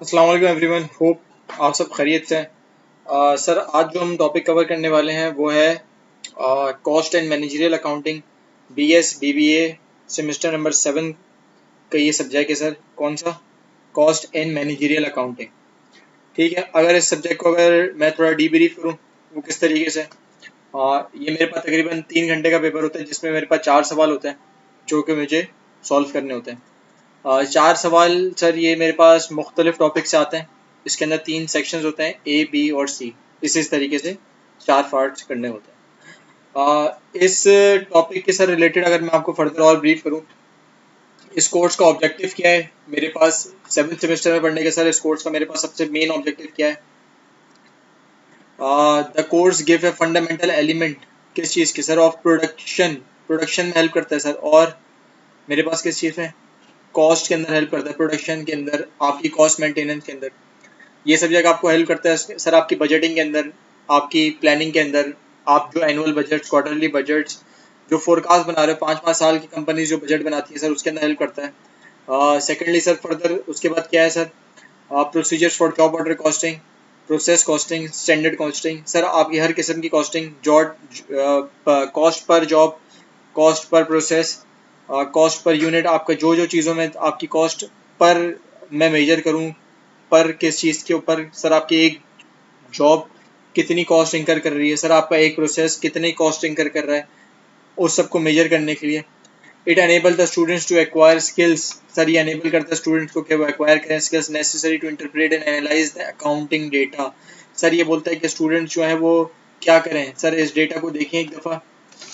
अस्सलाम वालेकुम everyone, hope आप सब खैरियत से हैं। सर, आज जो हम टॉपिक कवर करने वाले हैं वो है cost and managerial accounting, BS BBA, semester number 7 का ये सब्जेक्ट है सर। कौन सा? Cost and managerial accounting. ठीक है, अगर इस सब्जेक्ट को अगर मैं थोड़ा डीब्रीफ करूँ वो किस तरीके से, ये मेरे पास तकरीबन 3 घंटे का पेपर होता है जिसमें मेरे पास 4 सवाल होते हैं जो कि मुझे सॉल्व करने होते हैं। 4 सवाल सर, ये मेरे पास मुख्तलिफ टॉपिक से आते हैं। इसके अंदर 3 सेक्शंस होते हैं, ए बी और सी। इस तरीके से 4 पार्ट्स करने होते हैं। इस टॉपिक के सर रिलेटेड अगर मैं आपको फर्दर और ब्रीफ करूं, इस कोर्स का ऑब्जेक्टिव क्या है मेरे पास 7th सेमेस्टर में पढ़ने के। सर, इस कोर्स का मेरे पास सबसे मेन ऑब्जेक्टिव क्या है? The course give a fundamental element किस चीज़ की सर? Of production. प्रोडक्शन में हेल्प करता है सर। और मेरे पास किस चीज़ में? कॉस्ट के अंदर हेल्प करता है, प्रोडक्शन के अंदर, आपकी कॉस्ट मेंटेनेंस के अंदर। ये सब्जेक्ट आपको हेल्प करता है सर आपकी बजटिंग के अंदर, आपकी प्लानिंग के अंदर। आप जो एनुअल बजट्स, क्वार्टरली बजट्स, जो फोरकास्ट बना रहे हो, 5-5 साल की कंपनी जो बजट बनाती है सर, उसके अंदर हेल्प करता है। सेकेंडली सर, फर्दर उसके बाद क्या है sir? Procedures for job order costing, process costing, standard costing. Sir, आपकी हर किस्म की costing, job, cost per job, cost per process, cost per unit, आपका जो जो चीज़ों में आपकी कॉस्ट पर मैं मेजर करूं, पर किस चीज़ के ऊपर सर आपकी एक जॉब कितनी कॉस्ट इंकर कर रही है, सर आपका एक प्रोसेस कितनी कॉस्ट इंकर कर रहा है, उस सबको मेजर करने के लिए। It enable the students to acquire skills. Sir, ये एनेबल करता है स्टूडेंट्स को कि वो एक्वायर करें skills necessary to interpret and analyse the accounting data. Sir, ये बोलता है कि स्टूडेंट्स जो हैं वो क्या करें सर? इस डेटा को देखें एक दफ़ा,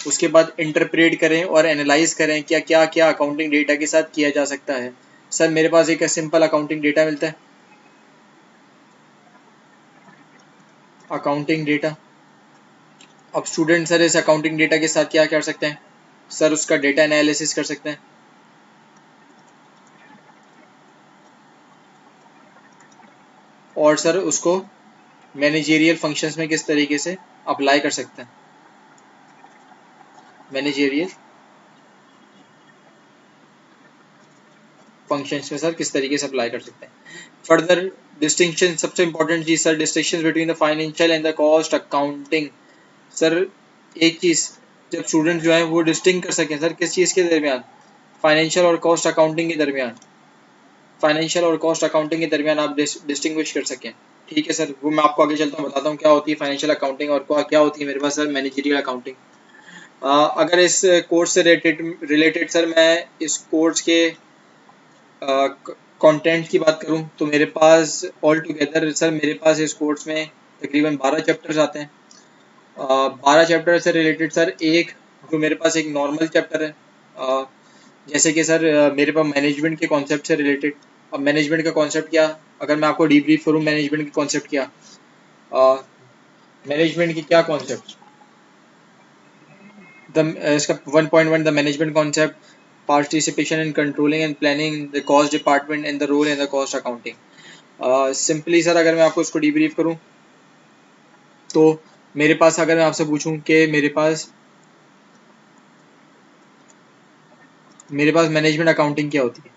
उसके बाद इंटरप्रेट करें और एनालाइज करें क्या क्या क्या अकाउंटिंग डेटा के साथ किया जा सकता है। सर, मेरे पास एक सिंपल अकाउंटिंग डेटा मिलता है, अकाउंटिंग डेटा। अब स्टूडेंट सर इस अकाउंटिंग डेटा के साथ क्या कर सकते हैं सर? उसका डेटा एनालिसिस कर सकते हैं और सर उसको मैनेजेरियल फंक्शंस में किस तरीके से अप्लाई कर सकते हैं। मैनेजेरियल फंक्शंस में सर किस तरीके से अप्लाई कर सकते हैं। फर्दर डिस्टिंक्शन, सबसे इंपॉर्टेंट चीज sir, distinction between the financial and the cost accounting. Sir, एक चीज, जब स्टूडेंट जो है वो डिस्टिंग कर सकें सर किस चीज़ के दरमियान? फाइनेंशियल और कॉस्ट अकाउंटिंग के दरमियान। फाइनेंशियल और कॉस्ट अकाउंटिंग के दरमियान आप डिस्टिंग्विश कर सकें। ठीक है सर, वो मैं आपको आगे चलता हूँ बताता हूँ क्या होती है फाइनेंशियल अकाउंटिंग और क्या होती है मेरे पास सर मैनेजरियल अकाउंटिंग। अगर इस कोर्स से रिलेटेड रिलेटेड सर मैं इस कोर्स के कंटेंट की बात करूं तो मेरे पास ऑल टुगेदर सर, मेरे पास इस कोर्स में तकरीबन 12 चैप्टर्स आते हैं। 12 चैप्टर से रिलेटेड सर, एक जो मेरे पास एक नॉर्मल चैप्टर है, जैसे कि सर मेरे पास मैनेजमेंट के कॉन्सेप्ट से रिलेटेड। अब मैनेजमेंट का कॉन्सेप्ट क्या, अगर मैं आपको डीब्रीफ करूं मैनेजमेंट के कॉन्सेप्ट क्या, मैनेजमेंट के क्या कॉन्सेप्ट, द इसका 1.1 the management concept, participation in controlling and planning, the cost department and the role in the cost accounting. Simply sir, अगर मैं आपको इसको डीब्रीफ करूं तो मेरे पास, अगर मैं आपसे पूछूं कि मेरे पास मैनेजमेंट अकाउंटिंग क्या होती है,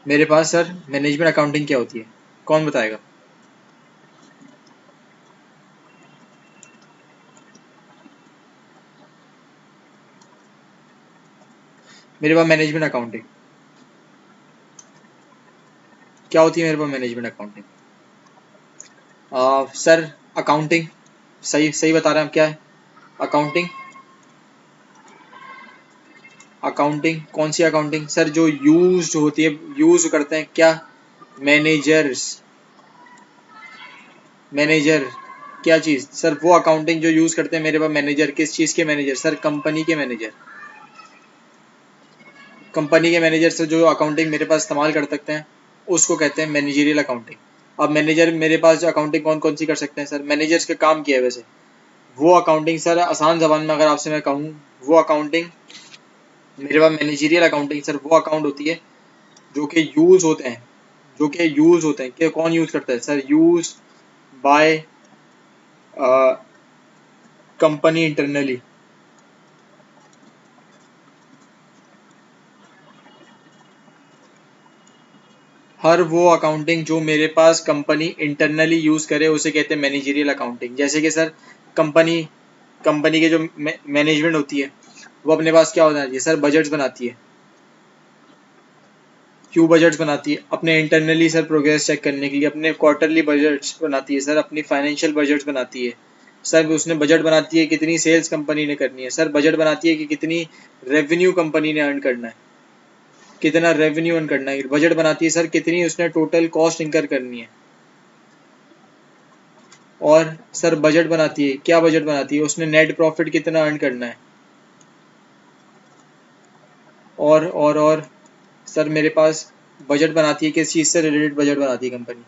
मेरे पास सर मैनेजमेंट अकाउंटिंग क्या होती है, कौन बताएगा? मेरे पास मैनेजमेंट अकाउंटिंग क्या होती है? मेरे पास मैनेजमेंट अकाउंटिंग, सर अकाउंटिंग, सही सही बता रहे हैं हम, क्या है अकाउंटिंग? अकाउंटिंग कौन सी अकाउंटिंग सर? जो यूज होती है, यूज करते हैं क्या? मैनेजर्स, मैनेजर क्या चीज़ सर? वो अकाउंटिंग जो यूज़ करते हैं मेरे पास मैनेजर, किस चीज़ के मैनेजर सर? कंपनी के मैनेजर। कंपनी के मैनेजर से जो अकाउंटिंग मेरे पास इस्तेमाल कर सकते हैं उसको कहते हैं मैनेजरियल अकाउंटिंग। अब मैनेजर मेरे पास जो अकाउंटिंग कौन कौन सी कर सकते हैं सर? मैनेजर्स का काम किया है वैसे वो अकाउंटिंग सर, आसान जबान में अगर आपसे मैं कहूँ, वो अकाउंटिंग मेरे पास मैनेजरियल अकाउंटिंग सर वो अकाउंट होती है जो कि यूज़ होते हैं, जो कि यूज़ होते हैं कि कौन यूज़ करता है sir? Use by company internally. हर वो अकाउंटिंग जो मेरे पास कंपनी इंटरनली यूज करे उसे कहते हैं मैनेजरियल अकाउंटिंग। जैसे कि सर कंपनी कंपनी के जो मैनेजमेंट होती है वो अपने पास क्या होना चाहिए सर, बजट्स बनाती है। क्यों बजट्स बनाती है? अपने इंटरनली सर प्रोग्रेस चेक करने के लिए, अपने क्वार्टरली बजट्स बनाती है सर, अपनी फाइनेंशियल बजट्स बनाती है सर। उसने बजट बनाती है कितनी सेल्स कंपनी ने करनी है सर, बजट बनाती है कि कितनी रेवेन्यू कंपनी ने अर्न करना है, कितना रेवेन्यू अर्न करना है। बजट बनाती है सर कितनी उसने टोटल कॉस्ट इंकर करनी है। और सर बजट बनाती है, क्या बजट बनाती है, उसने नेट प्रॉफिट कितना अर्न करना है। और सर मेरे पास बजट बनाती है, किस चीज़ से रिलेटेड बजट बनाती है कंपनी।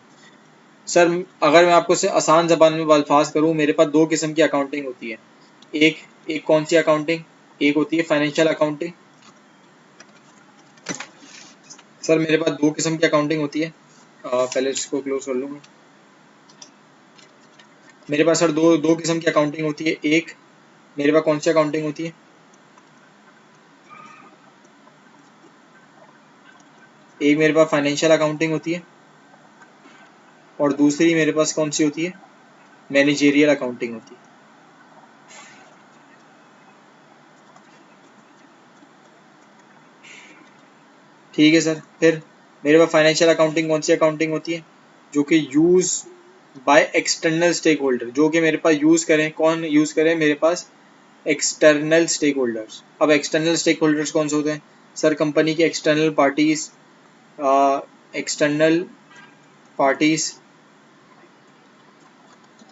सर अगर मैं आपको से आसान जबान में अल्फाज करूँ, मेरे पास दो किस्म की अकाउंटिंग होती है। एक एक कौन सी अकाउंटिंग, एक होती है फाइनेंशियल अकाउंटिंग। सर मेरे पास दो किस्म की अकाउंटिंग होती है। पहले इसको क्लोज कर लूँगा। मेरे पास सर दो दो किस्म की अकाउंटिंग होती है। एक मेरे पास कौन सी अकाउंटिंग होती है, एक मेरे पास फाइनेंशियल अकाउंटिंग होती है और दूसरी मेरे पास कौन सी होती है, मैनेजेरियल अकाउंटिंग होती है। ठीक है सर। फिर मेरे पास फाइनेंशियल अकाउंटिंग कौन सी अकाउंटिंग होती है, जो कि use by external stakeholder, जो कि मेरे पास यूज़ करें, कौन यूज़ करें मेरे पास, एक्सटर्नल स्टेक होल्डर्स। अब एक्सटर्नल स्टेक होल्डर्स कौन से होते हैं सर, कंपनी के एक्सटर्नल पार्टीज, एक्सटर्नल पार्टीज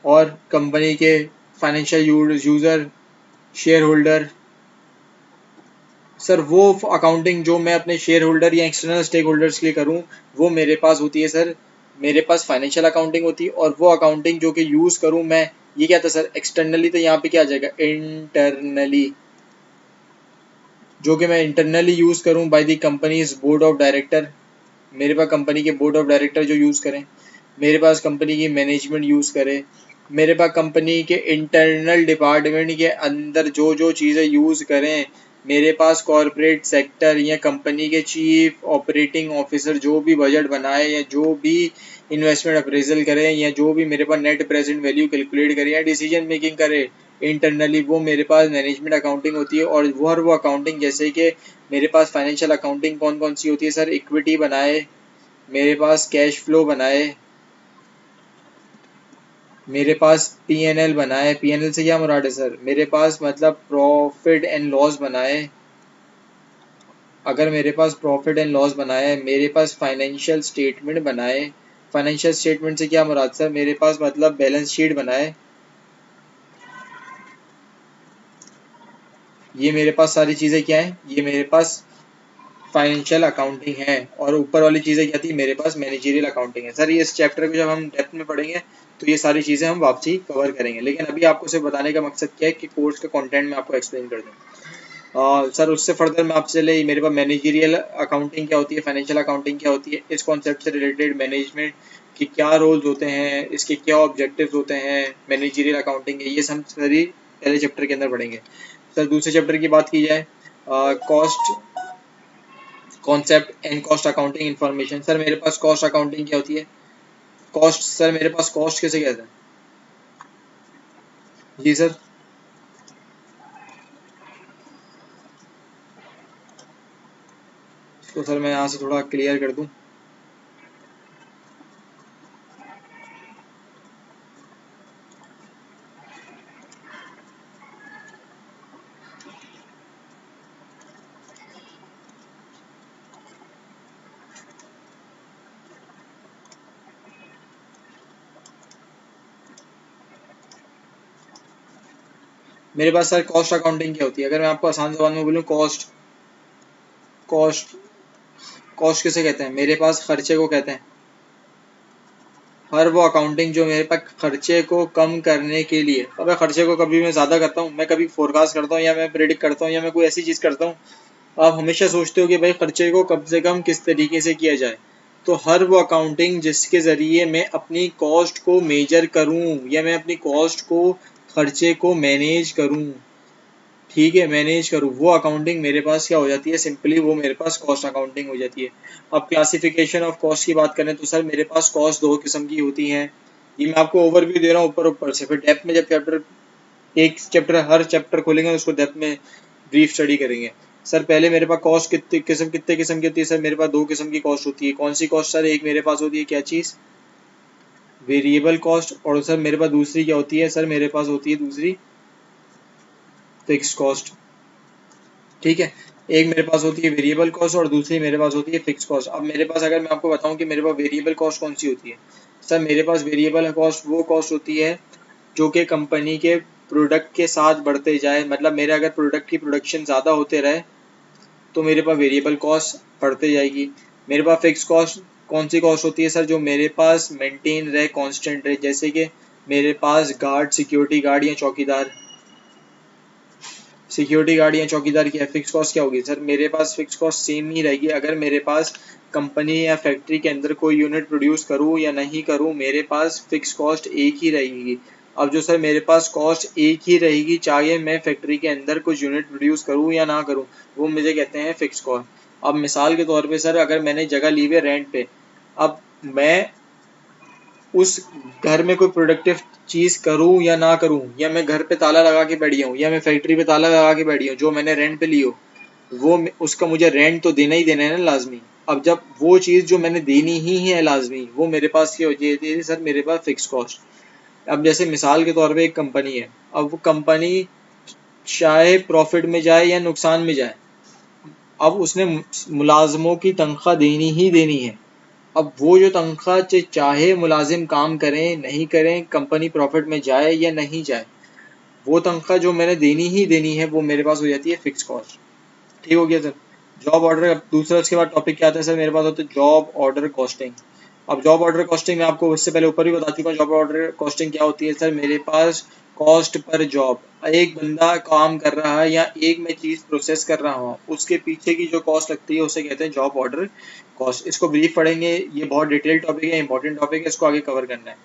और कंपनी के financial user, share holder. Sir वो अकाउंटिंग जो मैं अपने शेयर होल्डर या एक्सटर्नल स्टेक होल्डर्स के लिए करूँ, वो मेरे पास होती है सर, मेरे पास फाइनेंशियल अकाउंटिंग होती है। और वो अकाउंटिंग जो कि यूज़ करूँ मैं, ये क्या था सर, एक्सटर्नली, तो यहाँ पे क्या आ जाएगा, इंटरनली। जो कि मैं इंटरनली यूज़ करूँ by the companies board of director, मेरे पास कंपनी के बोर्ड ऑफ डायरेक्टर जो यूज़ करें, मेरे पास कंपनी की मैनेजमेंट यूज़ करे, मेरे पास कंपनी के इंटरनल डिपार्टमेंट के अंदर जो जो चीज़ें यूज़ करें, मेरे पास कॉरपोरेट सेक्टर या कंपनी के चीफ ऑपरेटिंग ऑफिसर जो भी बजट बनाए या जो भी इन्वेस्टमेंट अप्रेजल करें या जो भी मेरे पास नेट प्रेजेंट वैल्यू कैलकुलेट करे या डिसीजन मेकिंग करे इंटरनली, वो मेरे पास मैनेजमेंट अकाउंटिंग होती है। और वो अकाउंटिंग, जैसे कि मेरे पास फाइनेंशियल अकाउंटिंग कौन कौन सी होती है सर, इक्विटी बनाए, मेरे पास कैश फ्लो बनाए, मेरे पास पीएनएल बनाए। पीएनएल से क्या मुराद है सर, मेरे पास मतलब प्रॉफिट एंड लॉस बनाए। अगर मेरे पास प्रॉफिट एंड लॉस बनाए, मेरे पास फाइनेंशियल स्टेटमेंट बनाए। फाइनेंशियल स्टेटमेंट से क्या मुराद सर, मेरे पास मतलब बैलेंस शीट बनाए। ये मेरे पास सारी चीज़ें क्या हैं, ये मेरे पास फाइनेंशियल अकाउंटिंग है। और ऊपर वाली चीज़ें क्या थी, मेरे पास मैनेजरियल अकाउंटिंग है। सर ये इस चैप्टर को जब हम डेप्थ में पढ़ेंगे तो ये सारी चीज़ें हम वापसी कवर करेंगे, लेकिन अभी आपको सिर्फ बताने का मकसद क्या है कि कोर्स का कंटेंट मैं आपको एक्सप्लेन कर दूँ। सर उससे फर्दर मैं आपसे ले, मेरे पास मैनेजरियल अकाउंटिंग क्या होती है, फाइनेंशियल अकाउंटिंग क्या होती है, इस कॉन्सेप्ट से रिलेटेड मैनेजमेंट के क्या रोल्स होते हैं, इसके क्या ऑब्जेक्टिव्स होते हैं, मैनेजरियल अकाउंटिंग है, ये सब सारी पहले चैप्टर के अंदर पढ़ेंगे। सर दूसरे चैप्टर की बात की जाए, cost concept and cost accounting information. Sir मेरे पास कॉस्ट अकाउंटिंग क्या होती है, कॉस्ट, सर मेरे पास कॉस्ट किसे कहते हैं। जी सर। तो सर मैं यहाँ से थोड़ा क्लियर कर दूँ। मेरे पास सर कॉस्ट अकाउंटिंग क्या होती है, अगर मैं आपको आसान जबान में बोलूँ, कॉस्ट कॉस्ट कॉस्ट किसे कहते हैं, मेरे पास खर्चे को कहते हैं। हर वो अकाउंटिंग जो मेरे पास खर्चे को कम करने के लिए, अब मैं खर्चे को कभी मैं ज़्यादा करता हूँ, मैं कभी फोरकास्ट करता हूँ या मैं प्रेडिक्ट करता हूँ या मैं कोई ऐसी चीज़ करता हूँ, आप हमेशा सोचते हो कि भाई खर्चे को कम से कम किस तरीके से किया जाए। तो हर वो अकाउंटिंग जिसके ज़रिए मैं अपनी कॉस्ट को मेजर करूँ या मैं अपनी कॉस्ट को, खर्चे को मैनेज करूँ, ठीक है, मैनेज करूँ, वो अकाउंटिंग मेरे पास क्या हो जाती है, सिंपली वो मेरे पास कॉस्ट अकाउंटिंग हो जाती है। अब क्लासिफिकेशन ऑफ कॉस्ट की बात करें तो सर मेरे पास कॉस्ट दो किस्म की होती हैं। ये मैं आपको ओवरव्यू दे रहा हूँ ऊपर ऊपर से, फिर डेप्थ में जब चैप्टर हर चैप्टर खोलेंगे उसको डेप्थ में ब्रीफ स्टडी करेंगे। सर पहले मेरे पास कॉस्ट कितने किस्म की होती है, सर मेरे पास दो किस्म की कॉस्ट होती है। कौन सी कॉस्ट सर? एक मेरे पास होती है क्या चीज़, वेरिएबल कॉस्ट, और सर मेरे पास दूसरी क्या होती है, सर मेरे पास होती है दूसरी फिक्स कॉस्ट। ठीक है, एक मेरे पास होती है वेरिएबल कॉस्ट और दूसरी मेरे पास होती है फिक्स कॉस्ट। अब मेरे पास अगर मैं आपको बताऊं कि मेरे पास वेरिएबल कॉस्ट कौन सी होती है, सर मेरे पास वेरिएबल कॉस्ट वो कॉस्ट होती है जो कि कंपनी के प्रोडक्ट के साथ बढ़ते जाए। मतलब मेरे अगर प्रोडक्ट की प्रोडक्शन ज़्यादा होते रहे तो मेरे पास वेरिएबल कॉस्ट बढ़ते जाएगी। मेरे पास फिक्स कॉस्ट कौन सी कॉस्ट होती है सर, जो मेरे पास मेंटेन रहे, कांस्टेंट रहे। जैसे कि मेरे पास गार्ड, सिक्योरिटी गार्ड या चौकीदार, की फिक्स कॉस्ट क्या होगी सर, मेरे पास फिक्स कॉस्ट सेम ही रहेगी। अगर मेरे पास कंपनी या फैक्ट्री के अंदर कोई यूनिट प्रोड्यूस करूँ या नहीं करूँ, मेरे पास फिक्स कॉस्ट एक ही रहेगी। अब जो सर मेरे पास कॉस्ट एक ही रहेगी चाहे मैं फैक्ट्री के अंदर कुछ यूनिट प्रोड्यूस करूँ या ना करूँ, वो मुझे कहते हैं फिक्स कॉस्ट। अब मिसाल के तौर पे सर अगर मैंने जगह ली हुई है रेंट पे, अब मैं उस घर में कोई प्रोडक्टिव चीज करूँ या ना करूँ, या मैं घर पे ताला लगा के बैठ गया हूँ या मैं फैक्ट्री पे ताला लगा के बैठ गया हूँ, जो मैंने रेंट पे ली हो वो उसका मुझे रेंट तो देना ही देना है ना लाजमी। अब जब वो चीज़ जो मैंने देनी ही है लाजमी, वो मेरे पास क्या हो जाती है सर, मेरे पास फिक्स कॉस्ट। अब जैसे मिसाल के तौर पे एक कंपनी है, अब वो कंपनी चाहे प्रॉफिट में जाए या नुकसान में जाए, अब उसने मुलाजमों की तनख्वाह देनी ही देनी है। अब वो जो तनख्वाह चाहे मुलाजिम काम करें नहीं करें, कंपनी प्रॉफिट में जाए या नहीं जाए, वो तनख्वाह जो मैंने देनी ही देनी है वो मेरे पास हो जाती है फिक्स कॉस्ट। ठीक हो गया सर। जॉब ऑर्डर, दूसरा उसके बाद टॉपिक क्या आता है सर, मेरे पास होता है जॉब ऑर्डर कॉस्टिंग। अब जॉब ऑर्डर कॉस्टिंग में आपको इससे पहले ऊपर भी बता चुका हूँ जॉब ऑर्डर कॉस्टिंग क्या होती है। सर मेरे पास कॉस्ट पर जॉब, एक बंदा काम कर रहा है या एक मैं चीज़ प्रोसेस कर रहा हूँ, उसके पीछे की जो कॉस्ट लगती है उसे कहते हैं जॉब ऑर्डर कॉस्ट। इसको ब्रीफ पढ़ेंगे, ये बहुत डिटेल टॉपिक है, इंपॉर्टेंट टॉपिक है, इसको आगे कवर करना है।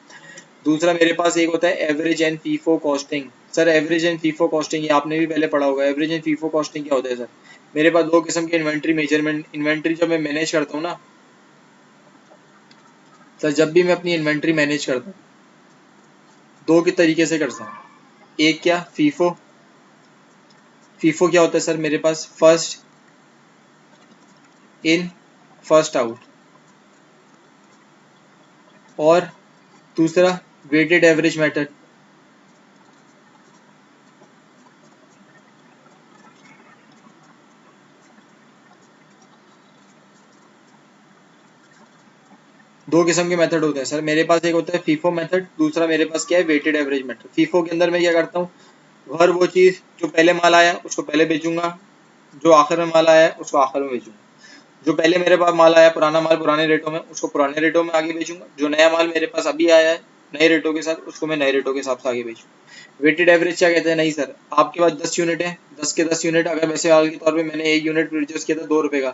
दूसरा मेरे पास एक होता है average and FIFO costing. Sir average and FIFO costing ये आपने भी पहले पढ़ा होगा। एवरेज एंड फीफो कॉस्टिंग क्या होता है सर, मेरे पास दो किस्म के इन्वेंट्री मेजरमेंट, इन्वेंट्री जब मैं मैनेज करता हूँ ना सर, जब भी मैं अपनी इन्वेंट्री मैनेज करता हूँ दो के तरीके से करता हूँ। एक क्या, फीफो। फीफो क्या होता है सर, मेरे पास फर्स्ट इन फर्स्ट आउट, और दूसरा वेटेड एवरेज मेथड। दो किस्म के मेथड होते हैं सर मेरे पास, एक होता है फीफो मेथड, दूसरा मेरे पास क्या है, वेटेड एवरेज मेथड। फीफो के अंदर मैं क्या करता हूँ, हर वो चीज़ जो पहले माल आया उसको पहले बेचूंगा, जो आखिर में माल आया है उसको आखिर में बेचूंगा। जो पहले मेरे पास माल आया, पुराना माल पुराने रेटों में, उसको पुराने रेटों में आगे बेचूंगा। जो नया माल मेरे पास अभी आया है नए रेटों के साथ, उसको मैं नए रेटों के हिसाब से आगे बेचूंगा। वेटेड एवरेज क्या कहते हैं, नहीं सर आपके पास 10 यूनिट है, 10 के 10 यूनिट, अगर वैसे हाल के तौर पे मैंने एक यूनिट परचेज किया था 2 रुपए का,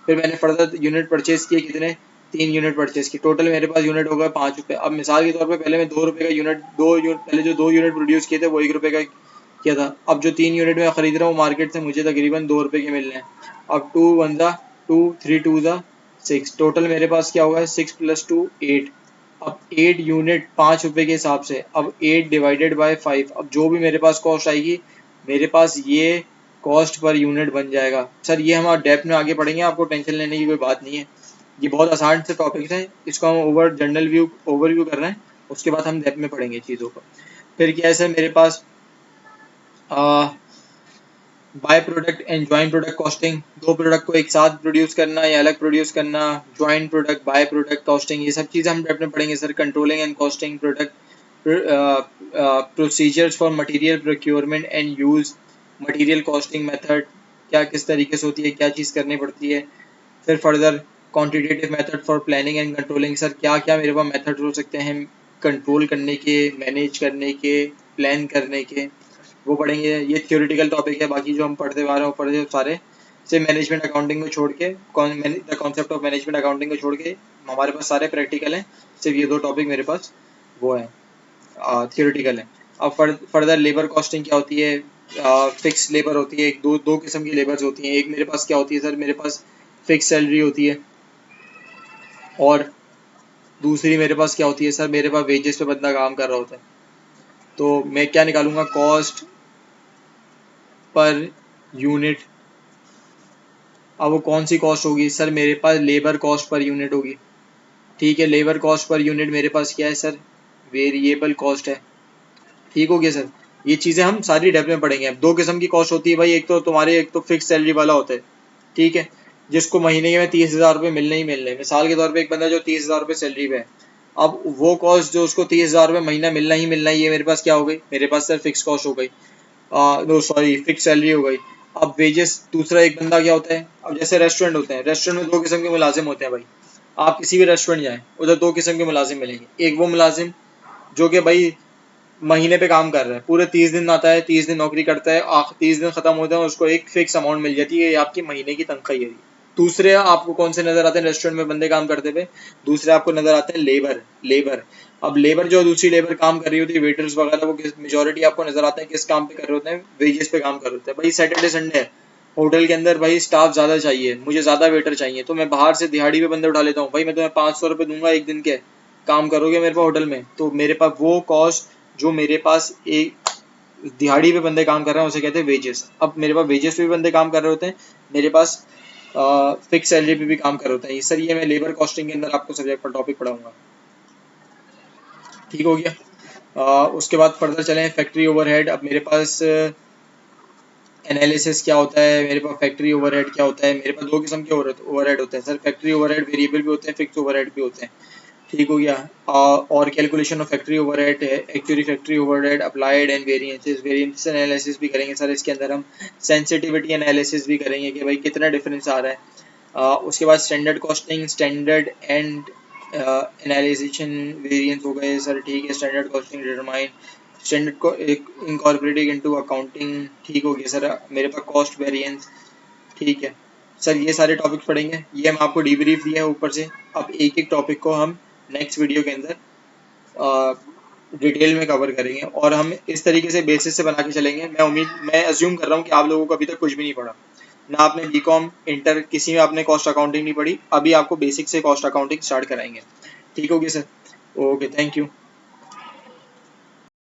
फिर मैंने फर्दर यूनिट परचेज किए कितने, 3 यूनिट परचेज की, टोटल मेरे पास यूनिट होगा 5 रुपए। अब मिसाल के तौर पे पहले मैं 2 रुपए का यूनिट, पहले जो 2 यूनिट प्रोड्यूस किए थे वो 1 रुपए का किया था। अब जो 3 यूनिट मैं खरीद रहा हूँ मार्केट से, मुझे तकरीबन 2 रुपए के मिल रहे हैं। अब 2 1 3 2 6, टोटल मेरे पास क्या होगा, 6 + 2 8। अब 8 यूनिट 5 रुपए के हिसाब से, अब 8 डिवाइडेड बाय 5, अब जो भी मेरे पास कॉस्ट आएगी, मेरे पास ये कॉस्ट पर यूनिट बन जाएगा। सर ये हम डेप्थ में आगे पढ़ेंगे, आपको टेंशन लेने की कोई बात नहीं है, ये बहुत आसान से टॉपिक्स हैं, इसको हम ओवरव्यू कर रहे हैं, उसके बाद हम डेप्थ में पढ़ेंगे चीज़ों को। फिर क्या है सर मेरे पास, by product and joint product costing, दो प्रोडक्ट को एक साथ प्रोड्यूस करना या अलग प्रोड्यूस करना, joint product, by product costing, ये सब चीज़ें हम अपने पढ़ेंगे sir. Controlling and costing product, procedures for material procurement and use, material costing method क्या किस तरीके से होती है, क्या चीज़ करनी पड़ती है। फिर further quantitative method for planning and controlling, sir क्या क्या मेरे पास मेथड हो सकते हैं कंट्रोल करने के, मैनेज करने के, प्लान करने के, वो पढ़ेंगे। ये थ्योरेटिकल टॉपिक है, बाकी जो हम पढ़ते आ रहे हैं पढ़ते सारे से मैनेजमेंट अकाउंटिंग को छोड़ के, the concept of management accounting को छोड़ के हमारे पास सारे प्रैक्टिकल हैं। सिर्फ ये दो टॉपिक मेरे पास वो है थ्योरेटिकल है। अब फर्दर लेबर कॉस्टिंग क्या होती है, फिक्स लेबर होती है, एक दो किस्म की लेबर्स होती हैं। एक मेरे पास क्या होती है सर, मेरे पास फिक्स सैलरी होती है, और दूसरी मेरे पास क्या होती है सर, मेरे पास वेजेस पे बंदा काम कर रहा होता है। तो मैं क्या निकालूंगा, कॉस्ट पर यूनिट। अब वो कौन सी कॉस्ट होगी सर, मेरे पास लेबर कॉस्ट पर यूनिट होगी। ठीक है, लेबर कॉस्ट पर यूनिट मेरे पास क्या है सर, वेरिएबल कॉस्ट है। ठीक हो गया सर। ये चीज़ें हम सारी डेप्थ में पढ़ेंगे। अब दो किस्म की कॉस्ट होती है भाई, एक तो तुम्हारे एक तो फिक्स सैलरी वाला होता है, ठीक है, जिसको महीने में 30,000 रुपये मिलने ही मिलने। मिसाल के तौर पे एक बंदा जो 30,000 रुपये सैलरी पे है, अब वो कॉस्ट जो उसको 30,000 रुपये महीना मिलना ही मिलना है, ये मेरे पास क्या हो गई, मेरे पास सर फिक्स कॉस्ट हो गई, नो सॉरी फिक्स सैलरी हो गई। अब वेजेस, दूसरा एक बंदा क्या होता है, अब जैसे रेस्टोरेंट होते हैं, रेस्टोरेंट में दो किस्म के मुलाजिम होते हैं भाई। आप किसी भी रेस्टोरेंट जाएं, उधर दो किस्म के मुलाजिम मिलेंगे। एक वो मुलाजिम जो कि भाई महीने पे काम कर रहा है, पूरे 30 दिन आता है, 30 दिन नौकरी करता है, 30 दिन खत्म होते हैं, उसको एक फिक्स अमाउंट मिल जाती है, ये आपकी महीने की तनख्वाह है। दूसरे आपको कौन से नजर आते हैं रेस्टोरेंट में बंदे काम करते हुए, दूसरे आपको नजर आते हैं लेबर। लेबर, अब लेबर जो दूसरी लेबर काम कर रही होती है, वेटर्स वगैरह, वो मेजोरिटी आपको नजर आते हैं किस काम पे कर रहे होते हैं, वेजेस पे काम कर रहे होते हैं। भाई सैटरडे संडे है, होटल के अंदर भाई स्टाफ ज्यादा चाहिए, मुझे ज्यादा वेटर चाहिए, तो मैं बाहर से दिहाड़ी पे बंदे उठा लेता हूँ। भाई मैं तुम्हें 500 रुपये दूंगा एक दिन के, काम करोगे मेरे पास होटल में, तो मेरे पास वो कॉस्ट जो मेरे पास एक दिहाड़ी पे बंदे काम कर रहे हैं उसे कहते हैं वेजेस। अब मेरे पास वेजेस पे भी बंदे काम कर रहे होते हैं, मेरे पास फिक्स सैलरी पे भी काम कर रहे होते हैं। सर ये मैं लेबर कॉस्टिंग के अंदर आपको सब्जेक्ट पर टॉपिक पढ़ाऊंगा। ठीक हो गया। उसके बाद फर्दर चलें, फैक्ट्री ओवरहेड। अब मेरे पास एनालिसिस क्या होता है, मेरे पास फैक्ट्री ओवरहेड क्या होता है। मेरे पास दो किस्म के ओवरहेड होते हैं सर, फैक्ट्री ओवरहेड वेरिएबल भी होते हैं, फिक्स ओवरहेड भी होते हैं। ठीक हो गया। और कैलकुलेशन ऑफ फैक्ट्री ओवरहेड है, actually factory overhead applied and variances, variance analysis भी करेंगे सर इसके अंदर हम। सेंसिटिविटी एनालिसिस भी करेंगे कि भाई कितना डिफरेंस आ रहा है। उसके बाद standard costing, standard and analysation variance हो गए सर। ठीक है, स्टैंडर्ड कॉस्टिंग डिटरमाइन स्टैंडर्ड को इनकॉर्पोरेटेड इनटू अकाउंटिंग। ठीक हो गया सर, मेरे पास कॉस्ट वेरिएंस। ठीक है सर, ये सारे टॉपिक पढ़ेंगे, ये हम आपको डीब्रीफ दिया है ऊपर से। अब एक एक टॉपिक को हम नेक्स्ट वीडियो के अंदर डिटेल में कवर करेंगे, और हम इस तरीके से बेसिस से बना के चलेंगे। मैं अज्यूम कर रहा हूँ कि आप लोगों को अभी तक कुछ भी नहीं पढ़ा, ना आपने बीकॉम इंटर किसी में आपने कॉस्ट अकाउंटिंग नहीं पढ़ी, अभी आपको बेसिक से कॉस्ट अकाउंटिंग स्टार्ट कराएंगे। ठीक होगी सर, ओके, थैंक यू।